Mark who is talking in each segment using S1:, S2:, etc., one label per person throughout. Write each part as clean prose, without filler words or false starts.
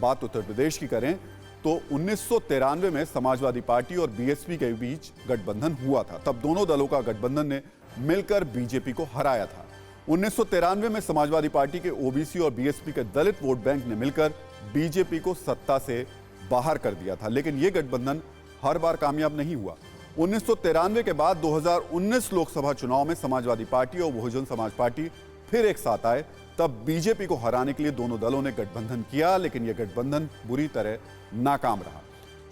S1: बात उत्तर प्रदेश की करें तो 1993 में समाजवादी पार्टी और बीएसपी के बीच गठबंधन हुआ था। तब दोनों दलों का गठबंधन ने मिलकर बीजेपी को हराया था। 1993 में समाजवादी पार्टी के ओबीसी और बीएसपी के दलित वोट बैंक ने मिलकर बीजेपी को सत्ता से बाहर कर दिया था, लेकिन यह गठबंधन हर बार कामयाब नहीं हुआ। 1993 के बाद 2019 लोकसभा चुनाव में समाजवादी पार्टी और बहुजन समाज पार्टी फिर एक साथ आए। तब बीजेपी को हराने के लिए दोनों दलों ने गठबंधन किया, लेकिन यह गठबंधन बुरी तरह नाकाम रहा।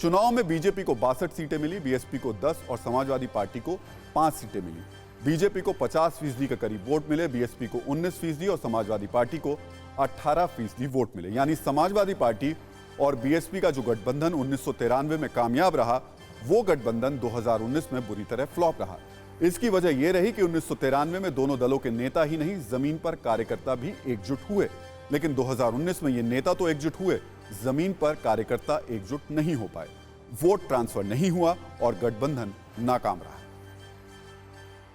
S1: चुनाव में बीजेपी को 62 सीटें मिली, बीएसपी को 10 और समाजवादी पार्टी को 5 सीटें मिली। बीजेपी को 50% के करीब वोट मिले, बीएसपी को 19% और समाजवादी पार्टी को 18% वोट मिले। यानी समाजवादी पार्टी और बीएसपी का जो गठबंधन 1993 में कामयाब रहा, वो गठबंधन 2019 में बुरी तरह फ्लॉप रहा। इसकी वजह यह रही कि 1993 में दोनों दलों के नेता ही नहीं, जमीन पर कार्यकर्ता भी एकजुट हुए, लेकिन 2019 में ये नेता तो एकजुट हुए, जमीन पर कार्यकर्ता एकजुट नहीं हो पाए। वोट ट्रांसफर नहीं हुआ और गठबंधन नाकाम रहा।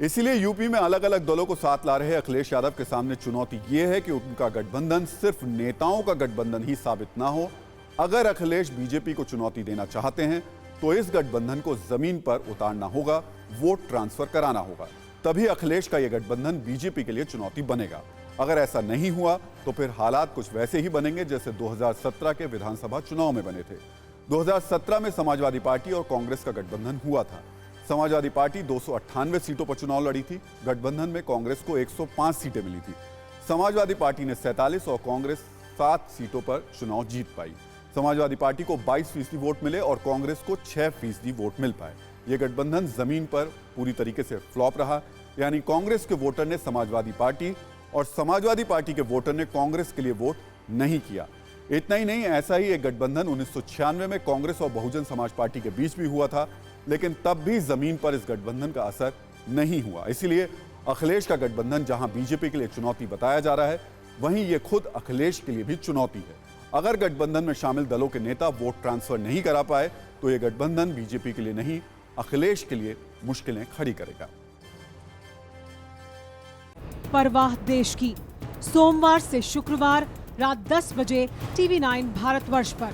S1: इसीलिए यूपी में अलग अलग दलों को साथ ला रहे अखिलेश यादव के सामने चुनौती यह है कि उनका गठबंधन सिर्फ नेताओं का गठबंधन ही साबित ना हो। अगर अखिलेश बीजेपी को चुनौती देना चाहते हैं तो इस गठबंधन को जमीन पर उतारना होगा, वोट ट्रांसफर कराना होगा, तभी अखिलेश का यह गठबंधन बीजेपी के लिए चुनौती बनेगा। अगर ऐसा नहीं हुआ तो फिर हालात कुछ वैसे ही बनेंगे जैसे 2017 के विधानसभा चुनाव में बने थे। 2017 में समाजवादी पार्टी और कांग्रेस का गठबंधन हुआ था। समाजवादी पार्टी 298 सीटों पर चुनाव लड़ी थी। गठबंधन में कांग्रेस को 105 सीटें मिली थी। समाजवादी पार्टी ने 47 और कांग्रेस 7 सीटों पर चुनाव जीत पाई। समाजवादी पार्टी को 22% वोट मिले और कांग्रेस को 6% वोट मिल पाए। यह गठबंधन जमीन पर पूरी तरीके से फ्लॉप रहा, यानी कांग्रेस के वोटर ने समाजवादी पार्टी और समाजवादी पार्टी के वोटर ने कांग्रेस के लिए वोट नहीं किया। इतना ही नहीं, ऐसा ही एक गठबंधन 1996 में कांग्रेस और बहुजन समाज पार्टी के बीच भी हुआ था, लेकिन तब भी जमीन पर इस गठबंधन का असर नहीं हुआ। इसीलिए अखिलेश का गठबंधन जहां बीजेपी के लिए चुनौती बताया जा रहा है, वहीं यह खुद अखिलेश के लिए भी चुनौती है। अगर गठबंधन में शामिल दलों के नेता वोट ट्रांसफर नहीं करा पाए तो यह गठबंधन बीजेपी के लिए नहीं, अखिलेश के लिए मुश्किलें खड़ी करेगा।
S2: परवाह देश की, सोमवार से शुक्रवार रात 10 बजे TV9 भारतवर्ष पर।